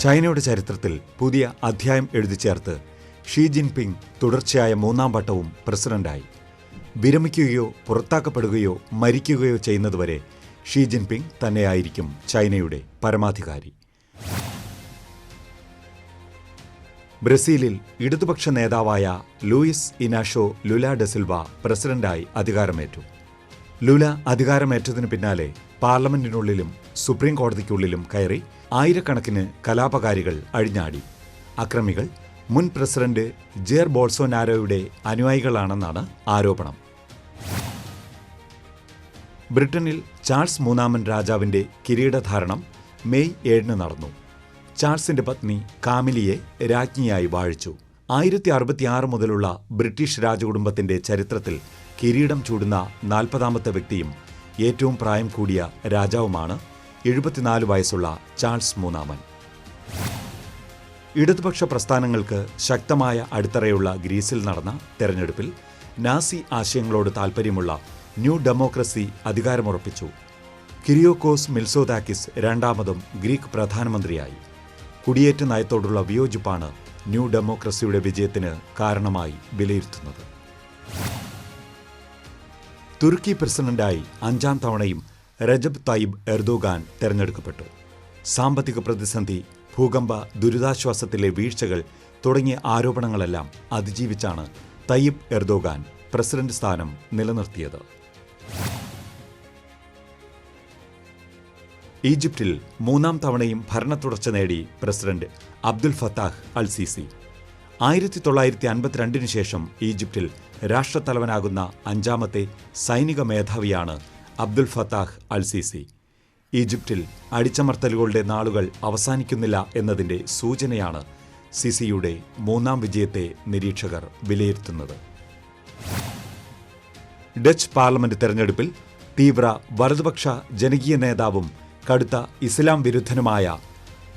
ചൈനയുടെ ചരിത്രത്തിൽ പുതിയ അധ്യായം എഴുതിച്ചേർത്ത് ഷീ ജിൻപിങ് തുടർച്ചയായ 3ാം വട്ടവും പ്രസിഡന്റായി. വിരമിക്കുകയോ പുറത്താക്കപ്പെടുകയോ മരിക്കുകയോ ചെയ്യുന്നതുവരെ ഷീ ജിൻപിങ് തന്നെയായിരിക്കും ചൈനയുടെ പരമാധികാരി. ബ്രസീലിൽ ഇടതുപക്ഷ നേതാവായ ലൂയിസ് ഇനാഷോ ലുല ഡ സിൽവ പ്രസിഡന്റായി അധികാരമേറ്റു. ലുല അധികാരമേറ്റതിനു പിന്നാലെ പാർലമെന്റിനുള്ളിലും സുപ്രീം കോടതിക്കുള്ളിലും കയറി ആയിരക്കണക്കിന് കലാപകാരികൾ അഴിഞ്ഞാടി. അക്രമികൾ മുൻ പ്രസിഡന്റ് ജെയർ ബോൾസോനാരോയുടെ അനുയായികളാണെന്നാണ് ആരോപണം. ബ്രിട്ടനിൽ ചാൾസ് മൂന്നാമൻ രാജാവിന്റെ കിരീടധാരണം മെയ് 7 നടന്നു. ചാൾസിന്റെ പത്നി കാമിലിയെ രാജ്ഞിയായി വാഴിച്ചു. 1066 മുതലുള്ള ബ്രിട്ടീഷ് രാജകുടുംബത്തിന്റെ ചരിത്രത്തിൽ കിരീടം ചൂടുന്ന 40ാമത്തെ വ്യക്തിയും ഏറ്റവും പ്രായം കൂടിയ രാജാവുമാണ് 74 വയസ്സുള്ള ചാൾസ് മൂന്നാമൻ. ഇടതുപക്ഷ പ്രസ്ഥാനങ്ങൾക്ക് ശക്തമായ അടിത്തറയുള്ള ഗ്രീസിൽ നടന്ന തെരഞ്ഞെടുപ്പിൽ നാസി ആശയങ്ങളോട് താൽപ്പര്യമുള്ള ന്യൂ ഡെമോക്രസി അധികാരമുറപ്പിച്ചു. കിരിയോക്കോസ് മിൽസോദാക്കിസ് രണ്ടാമതും ഗ്രീക്ക് പ്രധാനമന്ത്രിയായി. കുടിയേറ്റ നയത്തോടുള്ള വിയോജിപ്പാണ് ന്യൂ ഡെമോക്രസിയുടെ വിജയത്തിന് കാരണമായി വിലയിരുത്തുന്നത്. തുർക്കി പ്രസിഡന്റായി 5ാം തവണയും റജബ് തയ്യിബ് എർദോഗാൻ തെരഞ്ഞെടുക്കപ്പെട്ടു. സാമ്പത്തിക പ്രതിസന്ധി, ഭൂകമ്പ ദുരിതാശ്വാസത്തിലെ വീഴ്ചകൾ തുടങ്ങിയ ആരോപണങ്ങളെല്ലാം അതിജീവിച്ചാണ് തയ്യിബ് എർദോഗാൻ പ്രസിഡന്റ് സ്ഥാനം നിലനിർത്തിയത്. ഈജിപ്തിൽ 3ാം തവണയും ഭരണത്തുടർച്ച നേടി പ്രസിഡന്റ് അബ്ദുൽ ഫത്താഹ് അൽ സീസി. 1952 ശേഷം ഈജിപ്തിൽ രാഷ്ട്രത്തലവനാകുന്ന 5ാമത്തെ സൈനിക മേധാവിയാണ് അബ്ദുൽ ഫത്താഹ് അൽ സീസി. ഈജിപ്തിൽ അടിച്ചമർത്തലുകളുടെ നാളുകൾ അവസാനിക്കുന്നില്ല എന്നതിന്റെ സൂചനയാണ് സിസിയുടെ 3ാം വിജയത്തെ നിരീക്ഷകർ വിലയിരുത്തുന്നത്. ഡച്ച് പാർലമെന്റ് തെരഞ്ഞെടുപ്പിൽ തീവ്ര വലതുപക്ഷ ജനകീയ നേതാവും കടുത്ത ഇസ്ലാം വിരുദ്ധനുമായ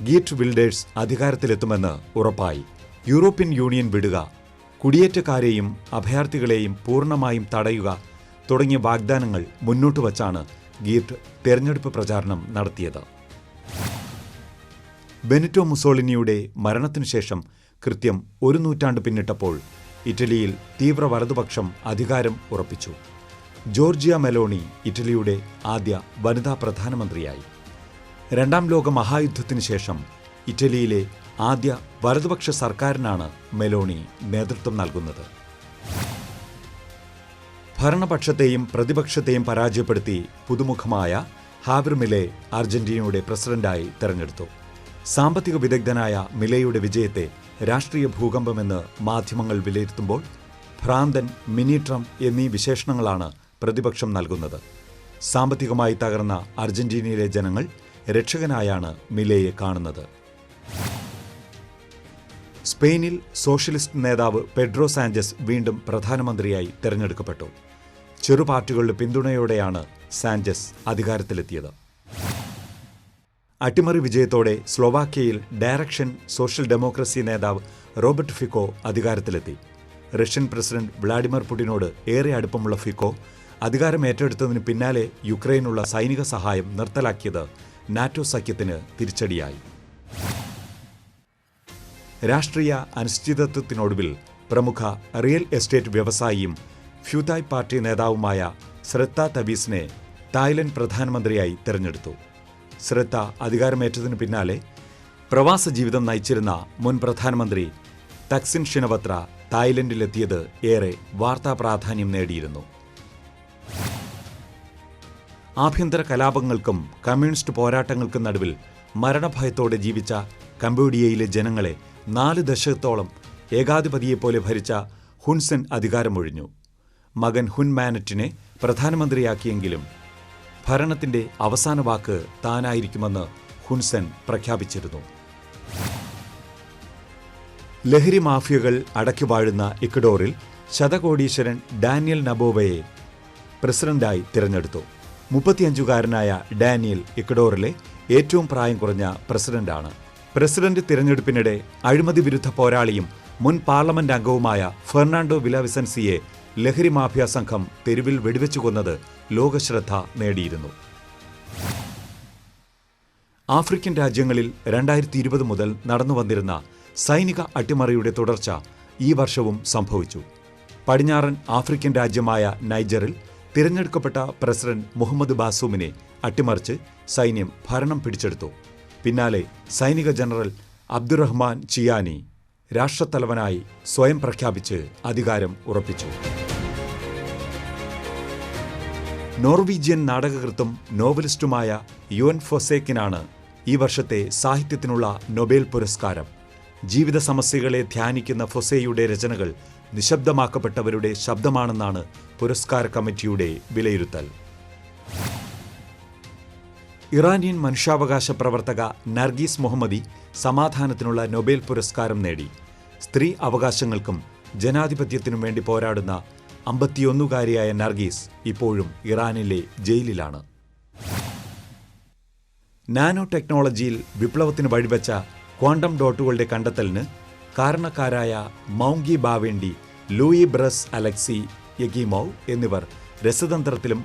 ഗീറ്റ് വിൽഡേഴ്സ് അധികാരത്തിലെത്തുമെന്ന് ഉറപ്പായി. യൂറോപ്യൻ യൂണിയൻ വിടുക, കുടിയേറ്റക്കാരെയും അഭയാർത്ഥികളെയും പൂർണ്ണമായും തടയുക തുടങ്ങിയ വാഗ്ദാനങ്ങൾ മുന്നോട്ട് വച്ചാണ് ഗീറ്റ് തെരഞ്ഞെടുപ്പ് പ്രചാരണം നടത്തിയത്. ബെനിറ്റോ മുസോളിനിയുടെ മരണത്തിനുശേഷം കൃത്യം 1 നൂറ്റാണ്ട് പിന്നിട്ടപ്പോൾ ഇറ്റലിയിൽ തീവ്ര വലതുപക്ഷം അധികാരം ഉറപ്പിച്ചു. ജോർജിയ മെലോണി ഇറ്റലിയുടെ ആദ്യ വനിതാ പ്രധാനമന്ത്രിയായി. 2ാം ലോക മഹായുദ്ധത്തിനു ശേഷം ഇറ്റലിയിലെ ആദ്യ വലതുപക്ഷ സർക്കാരിനാണ് മെലോണി നേതൃത്വം നൽകുന്നത്. ഭരണപക്ഷത്തെയും പ്രതിപക്ഷത്തെയും പരാജയപ്പെടുത്തി പുതുമുഖമായ ഹാവിർ മിലെ അർജന്റീനയുടെ പ്രസിഡന്റായി തെരഞ്ഞെടുത്തു. സാമ്പത്തിക വിദഗ്ധനായ മിലെയുടെ വിജയത്തെ രാഷ്ട്രീയ ഭൂകമ്പമെന്ന് മാധ്യമങ്ങൾ വിലയിരുത്തുമ്പോൾ ഭ്രാന്തൻ, മിനി ട്രംപ് എന്നീ വിശേഷണങ്ങളാണ് പ്രതിപക്ഷം നൽകുന്നത്. സാമ്പത്തികമായി തകർന്ന അർജന്റീനയിലെ ജനങ്ങൾ രക്ഷകനായാണ് മിലെയെ കാണുന്നത്. സ്പെയിനിൽ സോഷ്യലിസ്റ്റ് നേതാവ് പെഡ്രോ സാഞ്ചസ് വീണ്ടും പ്രധാനമന്ത്രിയായി തെരഞ്ഞെടുക്കപ്പെട്ടു. ചെറുപാർട്ടികളുടെ പിന്തുണയോടെയാണ് സാഞ്ചസ് അധികാരത്തിലെത്തിയത്. അട്ടിമറി വിജയത്തോടെ സ്ലോവാക്യയിൽ ഡയറക്ഷൻ സോഷ്യൽ ഡെമോക്രസി നേതാവ് റോബർട്ട് ഫിക്കോ അധികാരത്തിലെത്തി. റഷ്യൻ പ്രസിഡന്റ് വ്ളാഡിമിർ പുടിനോട് ഏറെ അടുപ്പമുള്ള ഫിക്കോ അധികാരം ഏറ്റെടുത്തതിന് പിന്നാലെ യുക്രൈനുള്ള സൈനിക സഹായം നിർത്തലാക്കിയത് നാറ്റോ സഖ്യത്തിന് തിരിച്ചടിയായി. രാഷ്ട്രീയ അനിശ്ചിതത്വത്തിനൊടുവിൽ പ്രമുഖ റിയൽ എസ്റ്റേറ്റ് വ്യവസായിയും ഫ്യൂതായ് പാർട്ടി നേതാവുമായ സ്രെത്ത തബീസിനെ തായ്ലൻഡ് പ്രധാനമന്ത്രിയായി തെരഞ്ഞെടുത്തു. സ്രെത്ത അധികാരമേറ്റതിനു പിന്നാലെ പ്രവാസ ജീവിതം നയിച്ചിരുന്ന മുൻ പ്രധാനമന്ത്രി തക്സിൻ ഷിനവത്ര തായ്ലൻഡിലെത്തിയത് ഏറെ വാർത്താ പ്രാധാന്യം നേടിയിരുന്നു. ആഭ്യന്തര കലാപങ്ങൾക്കും കമ്മ്യൂണിസ്റ്റ് പോരാട്ടങ്ങൾക്കും നടുവിൽ മരണഭയത്തോടെ ജീവിച്ച കംബോഡിയയിലെ ജനങ്ങളെ 4 ദശകത്തോളം ഏകാധിപതിയെപ്പോലെ ഭരിച്ച ഹുൻസെൻ അധികാരമൊഴിഞ്ഞു. മകൻ ഹുൻ മാനറ്റിനെ പ്രധാനമന്ത്രിയാക്കിയെങ്കിലും ഭരണത്തിന്റെ അവസാന വാക്ക് താനായിരിക്കുമെന്ന് ഹുൻസെൻ പ്രഖ്യാപിച്ചിരുന്നു. ലഹരി മാഫിയകൾ അടക്കിവാഴുന്ന ഇക്വഡോറിൽ ശതകോടീശ്വരൻ ഡാനിയൽ നബോവയെ പ്രസിഡന്റായി തിരഞ്ഞെടുത്തു. 35-കാരനായ ഡാനിയൽ ഇക്വഡോറിലെ ഏറ്റവും പ്രായം കുറഞ്ഞ പ്രസിഡന്റാണ്. പ്രസിഡന്റ് തിരഞ്ഞെടുപ്പിനിടെ അഴിമതി വിരുദ്ധ പോരാളിയും മുൻ പാർലമെന്റ് അംഗവുമായ ഫെർണാണ്ടോ വിലാവിസൻസിയെ ലഹരി മാഫിയ സംഘം തെരുവിൽ വെടിവെച്ചു കൊന്നത് ലോകശ്രദ്ധ നേടിയിരുന്നു. ആഫ്രിക്കൻ രാജ്യങ്ങളിൽ 2020 മുതൽ നടന്നുവന്നിരുന്ന സൈനിക അട്ടിമറിയുടെ തുടർച്ച ഈ വർഷവും സംഭവിച്ചു. പടിഞ്ഞാറൻ ആഫ്രിക്കൻ രാജ്യമായ നൈജറിൽ തിരഞ്ഞെടുക്കപ്പെട്ട പ്രസിഡന്റ് മുഹമ്മദ് ബാസൂമിനെ അട്ടിമറിച്ച് സൈന്യം ഭരണം പിടിച്ചെടുത്തു. പിന്നാലെ സൈനിക ജനറൽ അബ്ദുറഹ്മാൻ ചിയാനി രാഷ്ട്രത്തലവനായി സ്വയം പ്രഖ്യാപിച്ച് അധികാരം ഉറപ്പിച്ചു. നോർവീജിയൻ നാടകകൃത്തും നോവലിസ്റ്റുമായ യുവൻ ഫൊസേക്കിനാണ് ഈ വർഷത്തെ സാഹിത്യത്തിനുള്ള നൊബേൽ പുരസ്കാരം. ജീവിത സമസ്യകളെ ധ്യാനിക്കുന്ന ഫൊസേയുടെ രചനകൾ നിശബ്ദമാക്കപ്പെട്ടവരുടെ ശബ്ദമാണെന്നാണ് പുരസ്കാര കമ്മിറ്റിയുടെ വിലയിരുത്തൽ. ഇറാനിയൻ മനുഷ്യാവകാശ പ്രവർത്തക നർഗീസ് മുഹമ്മദി സമാധാനത്തിനുള്ള നൊബേൽ പുരസ്കാരം നേടി. സ്ത്രീ അവകാശങ്ങൾക്കും ജനാധിപത്യത്തിനും വേണ്ടി പോരാടുന്ന 51-കാരിയായ നർഗീസ് ഇപ്പോഴും ഇറാനിലെ ജയിലിലാണ്. നാനോ ടെക്നോളജിയിൽ വിപ്ലവത്തിന് വഴിവെച്ച ക്വാണ്ടം ഡോട്ടുകളുടെ കണ്ടെത്തലിന് കാരണക്കാരായ Moungi Bawendi, Louis Brus Alexei Yekimov എന്നിവർ രസതന്ത്രത്തിലും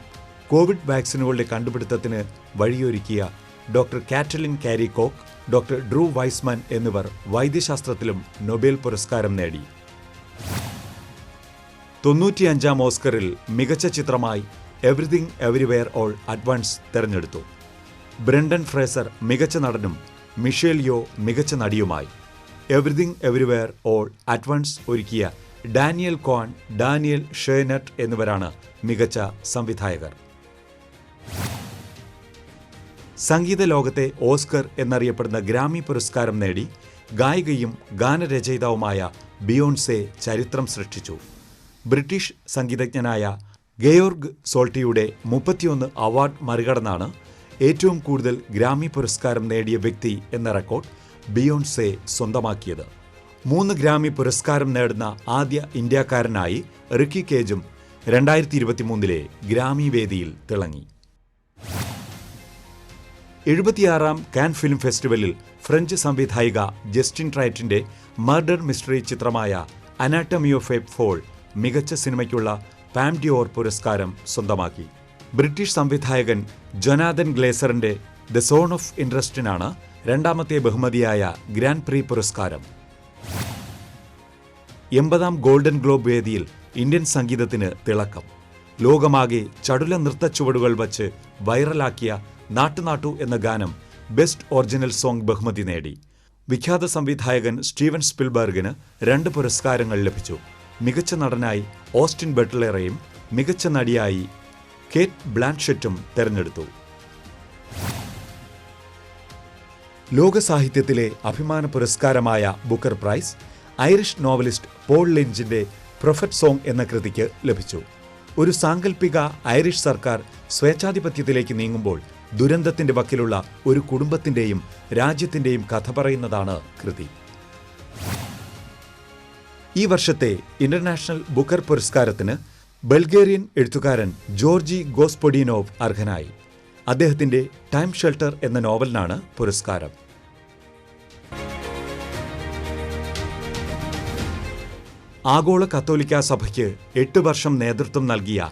കോവിഡ് വാക്സിനുകളുടെ കണ്ടുപിടുത്തത്തിന് വഴിയൊരുക്കിയ doctor Katalin Kariko, doctor Drew Weissman എന്നിവർ വൈദ്യശാസ്ത്രത്തിലും നൊബേൽ പുരസ്കാരം നേടി. 95-ാം ഓസ്കറിൽ മികച്ച ചിത്രമായി Everything Everywhere All at Once തെരഞ്ഞെടുത്തു. ബ്രെൻഡൻ ഫ്രേസർ മികച്ച നടനും മിഷേൽ യോ മികച്ച നടിയുമായി. Everything Everywhere All at Once ഒരുക്കിയ ഡാനിയൽ ക്വാൻ, ഡാനിയൽ ഷേനറ്റ് എന്നിവരാണ് മികച്ച സംവിധായകർ. സംഗീത ലോകത്തെ ഓസ്കർ എന്നറിയപ്പെടുന്ന ഗ്രാമി പുരസ്കാരം നേടി ഗായികയും ഗാനരചയിതാവുമായ ബിയോൺസെ ചരിത്രം സൃഷ്ടിച്ചു. ബ്രിട്ടീഷ് സംഗീതജ്ഞനായ ഗെയോർഗ് സോൾട്ടിയുടെ 31 അവാർഡ് മറികടന്നാണ് ഏറ്റവും കൂടുതൽ ഗ്രാമി പുരസ്കാരം നേടിയ വ്യക്തി എന്ന റെക്കോർഡ് ബിയോൺസെ സ്വന്തമാക്കിയത്. 3 ഗ്രാമി പുരസ്കാരം നേടുന്ന ആദ്യ ഇന്ത്യക്കാരനായി റിക്കി കേജും 2023 ഗ്രാമി വേദിയിൽ തിളങ്ങി. 76-ാം കാൻ ഫിലിം ഫെസ്റ്റിവലിൽ ഫ്രഞ്ച് സംവിധായിക ജസ്റ്റിൻ ട്രൈറ്റിന്റെ മർഡർ മിസ്റ്ററി ചിത്രമായ അനാട്ടമി ഓഫ് എ ഫോൾ മികച്ച സിനിമയ്ക്കുള്ള പാം ഡിയോർ പുരസ്കാരം സ്വന്തമാക്കി. ബ്രിട്ടീഷ് സംവിധായകൻ ജൊനാഥൻ ഗ്ലേസറിന്റെ ദ സോൺ ഓഫ് ഇൻട്രസ്റ്റിനാണ് 2ാമത്തെ ബഹുമതിയായ ഗ്രാൻഡ് പ്രീ പുരസ്കാരം. 80-ാം ഗോൾഡൻ ഗ്ലോബ് വേദിയിൽ ഇന്ത്യൻ സംഗീതത്തിന് തിളക്കം. ലോകമാകെ ചടുല നൃത്തച്ചുവടുകൾ വച്ച് വൈറലാക്കിയ നാട്ടുനാട്ടു എന്ന ഗാനം ബെസ്റ്റ് ഒറിജിനൽ സോങ് ബഹുമതി നേടി. വിഖ്യാത സംവിധായകൻ സ്റ്റീവൻ സ്പിൽബർഗിന് 2 പുരസ്കാരങ്ങൾ ലഭിച്ചു. മികച്ച നടനായി ഓസ്റ്റിൻ ബട്ട്ലറെയും മികച്ച നടിയായി കേറ്റ് ബ്ലാൻഷെറ്റും തെരഞ്ഞെടുത്തു. ലോകസാഹിത്യത്തിലെ അഭിമാന പുരസ്കാരമായ Booker Prize Irish novelist Paul ലിഞ്ചിന്റെ പ്രൊഫറ്റ് സോങ് എന്ന കൃതിക്ക് ലഭിച്ചു. ഒരു സാങ്കല്പിക ഐറിഷ് സർക്കാർ സ്വേച്ഛാധിപത്യത്തിലേക്ക് നീങ്ങുമ്പോൾ ദുരന്തത്തിന്റെ വക്കിലുള്ള ഒരു കുടുംബത്തിന്റെയും രാജ്യത്തിന്റെയും കഥ പറയുന്നതാണ് കൃതി. ഈ വർഷത്തെ ഇന്റർനാഷണൽ ബുക്കർ പുരസ്കാരത്തിന് ബൾഗേറിയൻ എഴുത്തുകാരൻ ജോർജി ഗോസ്പൊഡിനോവ് അർഹനായി. അദ്ദേഹത്തിന്റെ ടൈം ഷെൽട്ടർ എന്ന നോവലിനാണ് പുരസ്കാരം. ആഗോള കത്തോലിക്കാ സഭയ്ക്ക് 8 വർഷം നേതൃത്വം നൽകിയ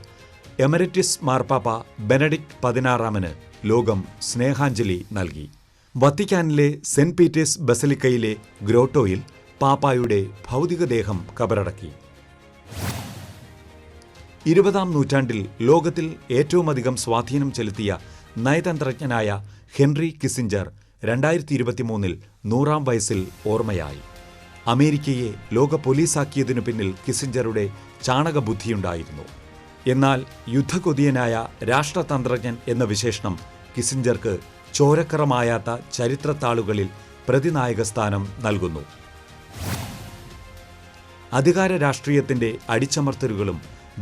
എമരിറ്റിസ് മാർപ്പാപ്പ ബെനഡിക്ട് 16-ന് ലോകം സ്നേഹാഞ്ജലി നൽകി. വത്തിക്കാനിലെ സെന്റ് പീറ്റേഴ്സ് ബസലിക്കയിലെ ഗ്രോട്ടോയിൽ പാപ്പായുടെ ഭൗതികദേഹം കബറടക്കി. 20-ാം നൂറ്റാണ്ടിൽ ലോകത്തിൽ ഏറ്റവുമധികം സ്വാധീനം ചെലുത്തിയ നയതന്ത്രജ്ഞനായ ഹെൻറി കിസിഞ്ചർ 2023 100-ാം വയസ്സിൽ ഓർമ്മയായി. അമേരിക്കയെ ലോക പോലീസാക്കിയതിനു പിന്നിൽ കിസിഞ്ചറുടെ ചാണകബുദ്ധിയുണ്ടായിരുന്നു. എന്നാൽ യുദ്ധകൊതിയനായ രാഷ്ട്രതന്ത്രജ്ഞൻ എന്ന വിശേഷണം കിസിഞ്ചർക്ക് ചോരക്കറമായാത്ത ചരിത്രത്താളുകളിൽ പ്രതിനായക സ്ഥാനം നൽകുന്നു. അധികാര രാഷ്ട്രീയത്തിന്റെ അടിച്ചമർത്തലുകളും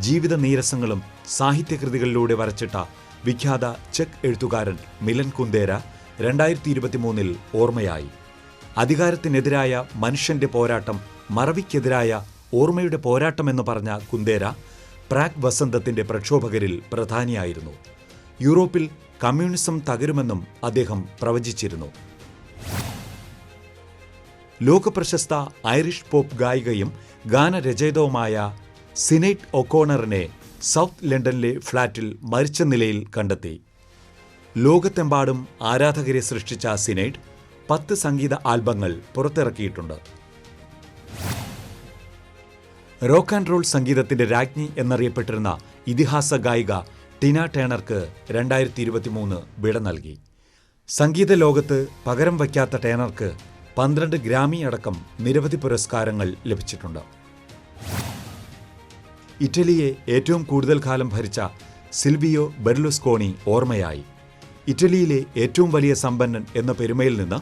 ജീവിത നീരസങ്ങളും സാഹിത്യകൃതികളിലൂടെ വരച്ചിട്ട വിഖ്യാത ചെക്ക് എഴുത്തുകാരൻ മിലൻ കുന്ദേര 2023 ഓർമ്മയായി. അധികാരത്തിനെതിരായ മനുഷ്യന്റെ പോരാട്ടം മറവിക്കെതിരായ ഓർമ്മയുടെ പോരാട്ടമെന്ന് പറഞ്ഞ കുന്ദേര പ്രാഗ് വസന്തത്തിന്റെ പ്രക്ഷോഭകരിൽ പ്രധാനിയായിരുന്നു. യൂറോപ്പിൽ കമ്മ്യൂണിസം തകരുമെന്നും അദ്ദേഹം പ്രവചിച്ചിരുന്നു. ലോകപ്രശസ്ത ഐറിഷ് പോപ്പ് ഗായികയും ഗാനരചയിതാവുമായ സിനേറ്റ് ഒക്കോണറിനെ സൗത്ത് ലണ്ടനിലെ ഫ്ളാറ്റിൽ മരിച്ച നിലയിൽ കണ്ടെത്തി. ലോകത്തെമ്പാടും ആരാധകരെ സൃഷ്ടിച്ച സിനൈഡ് 10 സംഗീത ആൽബങ്ങൾ പുറത്തിറക്കിയിട്ടുണ്ട്. റോക്ക് ആൻഡ് റോൾ സംഗീതത്തിന്റെ രാജ്ഞി എന്നറിയപ്പെട്ടിരുന്ന ഇതിഹാസ ഗായിക ടിന ടേണർക്ക് 2023 വിട നൽകി. സംഗീത ലോകത്ത് പകരം വയ്ക്കാത്ത ടേണർക്ക് 12 ഗ്രാമി അടക്കം നിരവധി പുരസ്കാരങ്ങൾ ലഭിച്ചിട്ടുണ്ട്. ഇറ്റലിയെ ഏറ്റവും കൂടുതൽ കാലം ഭരിച്ച സിൽവിയോ ബെർലുസ്കോണി ഓർമ്മയായി. ഇറ്റലിയിലെ ഏറ്റവും വലിയ സമ്പന്നൻ എന്ന പെരുമയിൽ നിന്ന്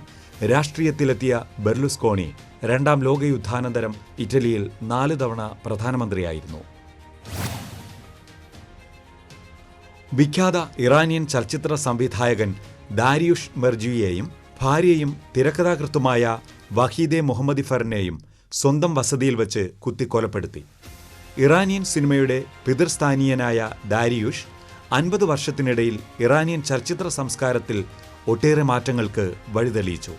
രാഷ്ട്രീയത്തിലെത്തിയ ബെർലുസ്കോണി 2ാം ലോകയുദ്ധാനന്തരം ഇറ്റലിയിൽ 4 തവണ പ്രധാനമന്ത്രിയായിരുന്നു. വിഖ്യാത ഇറാനിയൻ ചലച്ചിത്ര സംവിധായകൻ ദാരിയുഷ് മെർജിയെയും ഭാര്യയും തിരക്കഥാകൃത്തുമായ വഹീദെ മുഹമ്മദിഫറിനെയും സ്വന്തം വസതിയിൽ വച്ച് കുത്തിക്കൊലപ്പെടുത്തി. ഇറാനിയൻ സിനിമയുടെ പിതൃസ്ഥാനീയനായ ദാരിയുഷ് 50 വർഷത്തിനിടയിൽ ഇറാനിയൻ ചലച്ചിത്ര സംസ്കാരത്തിൽ ഒട്ടേറെ മാറ്റങ്ങൾക്ക് വഴിതെളിയിച്ചു.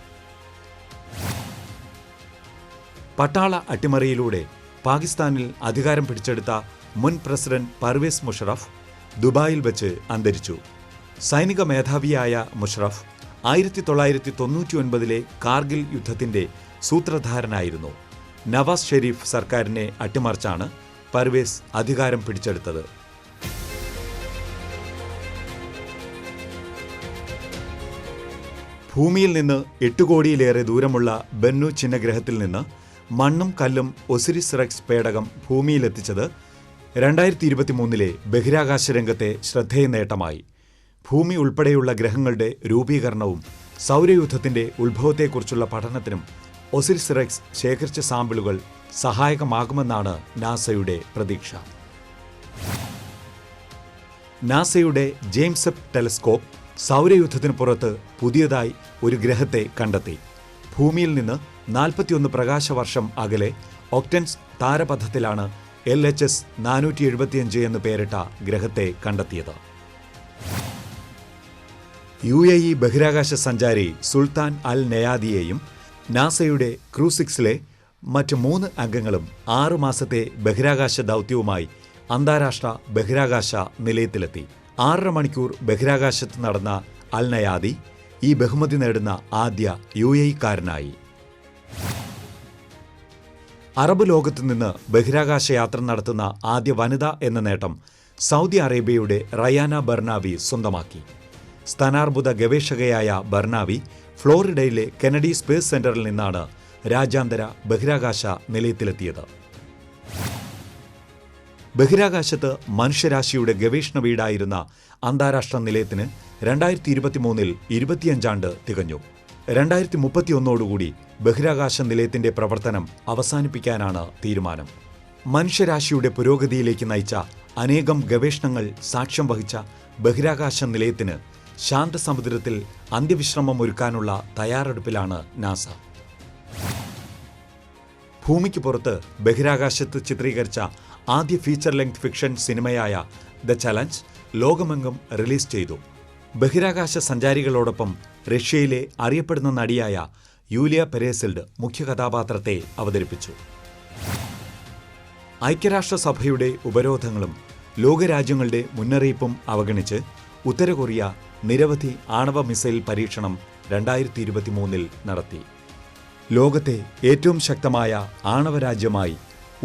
പട്ടാള അട്ടിമറിയിലൂടെ പാകിസ്ഥാനിൽ അധികാരം പിടിച്ചെടുത്ത മുൻ പ്രസിഡന്റ് പർവേസ് മുഷറഫ് ദുബായിൽ വച്ച് അന്തരിച്ചു. സൈനിക മേധാവിയായ മുഷറഫ് 1999 കാർഗിൽ യുദ്ധത്തിന്റെ സൂത്രധാരനായിരുന്നു. നവാസ് ഷെരീഫ് സർക്കാരിനെ അട്ടിമറിച്ചാണ് പർവേസ് അധികാരം പിടിച്ചെടുത്തത്. ഭൂമിയിൽ നിന്ന് 8 കോടിയിലേറെ ദൂരമുള്ള ബെന്നു ചിഹ്നഗ്രഹത്തിൽ നിന്ന് മണ്ണും കല്ലും ഒസിരിസ് റെക്സ് പേടകം ഭൂമിയിലെത്തിച്ചത് 2023 ബഹിരാകാശ രംഗത്തെ ശ്രദ്ധേയ നേട്ടമായി. ഭൂമി ഉൾപ്പെടെയുള്ള ഗ്രഹങ്ങളുടെ രൂപീകരണവും സൗരയൂഥത്തിന്റെ ഉത്ഭവത്തെക്കുറിച്ചുള്ള പഠനത്തിനും ഒസിരിസ് റെക്സ് ശേഖരിച്ച സാമ്പിളുകൾ സഹായകമാകുമെന്നാണ് നാസയുടെ പ്രതീക്ഷ. നാസയുടെ ജെയിംസ് വെബ് ടെലസ്കോപ്പ് സൗരയൂഥത്തിന് പുറത്ത് പുതിയതായി ഒരു ഗ്രഹത്തെ കണ്ടെത്തി. ഭൂമിയിൽ നിന്ന് 41 പ്രകാശവർഷം അകലെ ഒക്ടൻസ് താരപഥത്തിലാണ് LHS 475 എന്ന് പേരിട്ട ഗ്രഹത്തെ കണ്ടെത്തിയത്. UAE ബഹിരാകാശ സഞ്ചാരി സുൽത്താൻ അൽ നയാദിയെയും നാസയുടെ ക്രൂസിക്സിലെ മറ്റ് 3 അംഗങ്ങളും 6 മാസത്തെ ബഹിരാകാശ ദൗത്യവുമായി അന്താരാഷ്ട്ര ബഹിരാകാശ നിലയത്തിലെത്തി. 6.5 മണിക്കൂർ ബഹിരാകാശത്ത് നടന്ന അൽ നയാദി ഈ ബഹുമതി നേടുന്ന ആദ്യ UAE-കാരനായി. അറബ് ലോകത്തു നിന്ന് ബഹിരാകാശ യാത്ര നടത്തുന്ന ആദ്യ വനിത എന്ന നേട്ടം സൗദി അറേബ്യയുടെ റയാന ബർനാവി സ്വന്തമാക്കി. സ്തനാർബുദ ഗവേഷകയായ ബർനാവി ഫ്ലോറിഡയിലെ കെനഡി സ്പേസ് സെന്ററിൽ നിന്നാണ് രാജ്യാന്തര ബഹിരാകാശ നിലയത്തിലെത്തിയത്. ബഹിരാകാശത്ത് മനുഷ്യരാശിയുടെ ഗവേഷണ വീടായിരുന്ന അന്താരാഷ്ട്ര നിലയത്തിന് 2023 25 ആണ്ട് തികഞ്ഞു. 2031 ബഹിരാകാശ നിലയത്തിന്റെ പ്രവർത്തനം അവസാനിപ്പിക്കാനാണ് തീരുമാനം. മനുഷ്യരാശിയുടെ പുരോഗതിയിലേക്ക് നയിച്ച അനേകം ഗവേഷണങ്ങൾ സാക്ഷ്യം വഹിച്ച ബഹിരാകാശ നിലയത്തിന് ശാന്തസമുദ്രത്തിൽ അന്ത്യവിശ്രമം ഒരുക്കാനുള്ള തയ്യാറെടുപ്പിലാണ് നാസ. ഭൂമിക്ക് പുറത്ത് ബഹിരാകാശത്ത് ചിത്രീകരിച്ച ആദ്യ ഫീച്ചർ ലെങ്ത് ഫിക്ഷൻ സിനിമയായ ദ ചലഞ്ച് ലോകമെങ്ങും റിലീസ് ചെയ്തു. ബഹിരാകാശ സഞ്ചാരികളോടൊപ്പം റഷ്യയിലെ അറിയപ്പെടുന്ന നടിയായ യൂലിയ പെരേസിൽഡ് മുഖ്യ കഥാപാത്രത്തെ അവതരിപ്പിച്ചു. ഐക്യരാഷ്ട്രസഭയുടെ ഉപരോധങ്ങളും ലോകരാജ്യങ്ങളുടെ മുന്നറിയിപ്പും അവഗണിച്ച് ഉത്തര കൊറിയ നിരവധി ആണവ മിസൈൽ പരീക്ഷണം 2023 നടത്തി. ലോകത്തെ ഏറ്റവും ശക്തമായ ആണവരാജ്യമായി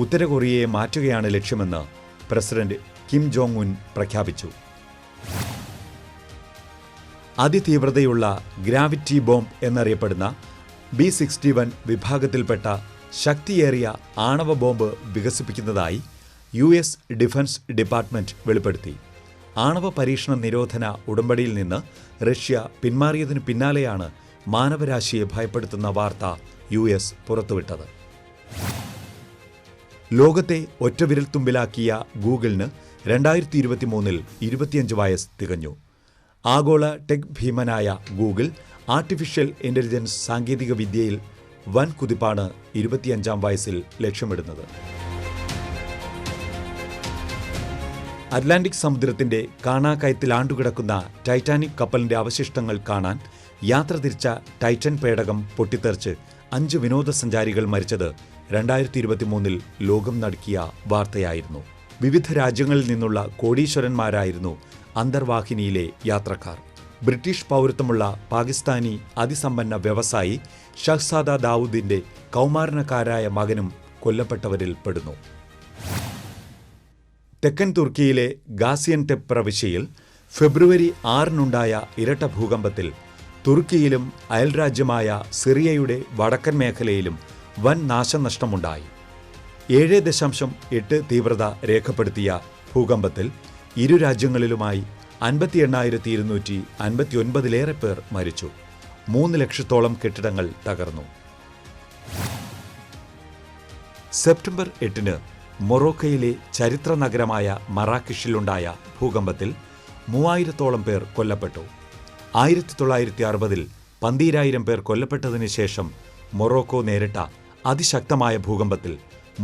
ഉത്തര കൊറിയയെ മാറ്റുകയാണ് ലക്ഷ്യമെന്ന് പ്രസിഡന്റ് കിം ജോങ് ഉൻ പ്രഖ്യാപിച്ചു. അതിതീവ്രതയുള്ള ഗ്രാവിറ്റി ബോംബ് എന്നറിയപ്പെടുന്ന B-61 വിഭാഗത്തിൽപ്പെട്ട ശക്തിയേറിയ ആണവ ബോംബ് വികസിപ്പിക്കുന്നതായി US ഡിഫൻസ് ഡിപ്പാർട്ട്മെന്റ് വെളിപ്പെടുത്തി. ആണവ പരീക്ഷണ നിരോധന ഉടമ്പടിയിൽ നിന്ന് റഷ്യ പിന്മാറിയതിനു പിന്നാലെയാണ് മാനവരാശിയെ ഭയപ്പെടുത്തുന്ന വാർത്ത US പുറത്തുവിട്ടത്. ലോകത്തെ ഒറ്റവിരൽത്തുമ്പിലാക്കിയ ഗൂഗിളിന് 2023 25 വയസ്സ് തികഞ്ഞു. ആഗോള ടെക് ഭീമനായ ഗൂഗിൾ ആർട്ടിഫിഷ്യൽ ഇന്റലിജൻസ് സാങ്കേതിക വിദ്യയിൽ വൻ കുതിപ്പാണ് 25-ാം വയസ്സിൽ ലക്ഷ്യമിടുന്നത്. അറ്റ്ലാന്റിക് സമുദ്രത്തിന്റെ കാണാക്കയത്തിൽ ആണ്ടുകിടക്കുന്ന ടൈറ്റാനിക് കപ്പലിന്റെ അവശിഷ്ടങ്ങൾ കാണാൻ യാത്ര തിരിച്ച ടൈറ്റൻ പേടകം പൊട്ടിത്തെറിച്ച് 5 വിനോദസഞ്ചാരികൾ മരിച്ചത് 2023 ലോകം നടുക്കിയ വാർത്തയായിരുന്നു. വിവിധ രാജ്യങ്ങളിൽ നിന്നുള്ള കോടീശ്വരന്മാരായിരുന്നു അന്തർവാഹിനിയിലെ യാത്രക്കാർ. ബ്രിട്ടീഷ് പൗരത്വമുള്ള പാകിസ്ഥാനി അതിസമ്പന്ന വ്യവസായി ഷഹ്സാദ ദാവൂദിന്റെ കൗമാരക്കാരായ മകനും കൊല്ലപ്പെട്ടവരിൽ പെടുന്നു. തെക്കൻ തുർക്കിയിലെ ഗാസിയൻടെപ് പ്രവിശ്യയിൽ ഫെബ്രുവരി 6-നുണ്ടായ ഇരട്ട ഭൂകമ്പത്തിൽ തുർക്കിയിലും അയൽരാജ്യമായ സിറിയയുടെ വടക്കൻ മേഖലയിലും വൻ നാശനഷ്ടമുണ്ടായി. 7.8 തീവ്രത രേഖപ്പെടുത്തിയ ഭൂകമ്പത്തിൽ ഇരു രാജ്യങ്ങളിലുമായി 58,259 പേർ മരിച്ചു. 3 ലക്ഷത്തോളം കെട്ടിടങ്ങൾ തകർന്നു. സെപ്റ്റംബർ 8-ന് മൊറോക്കയിലെ ചരിത്ര നഗരമായ മറാക്കിഷിലുണ്ടായ ഭൂകമ്പത്തിൽ 3000-ഓളം പേർ കൊല്ലപ്പെട്ടു. 1960-ൽ 12,000 പേർ കൊല്ലപ്പെട്ടതിന് ശേഷം മൊറോക്കോ നേരിട്ട അതിശക്തമായ ഭൂകമ്പത്തിൽ